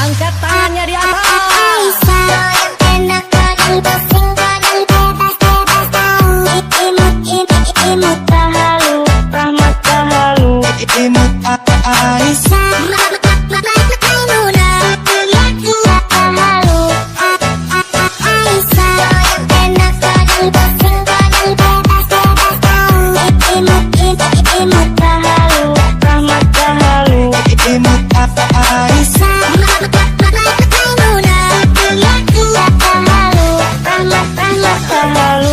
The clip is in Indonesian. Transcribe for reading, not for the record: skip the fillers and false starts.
Angkat tangannya di atas. Aisyah yang enak kadang pusing kadang bebas tahu. Imut tahalu Rahmat tahalu. Imut Aisyah Maimunah tahalu. Aisyah yang enak kadang pusing kadang bebas tahu. Imut tahalu Rahmat tahalu. Imut Aisyah Maimunah tahalu Rahmat tahalu.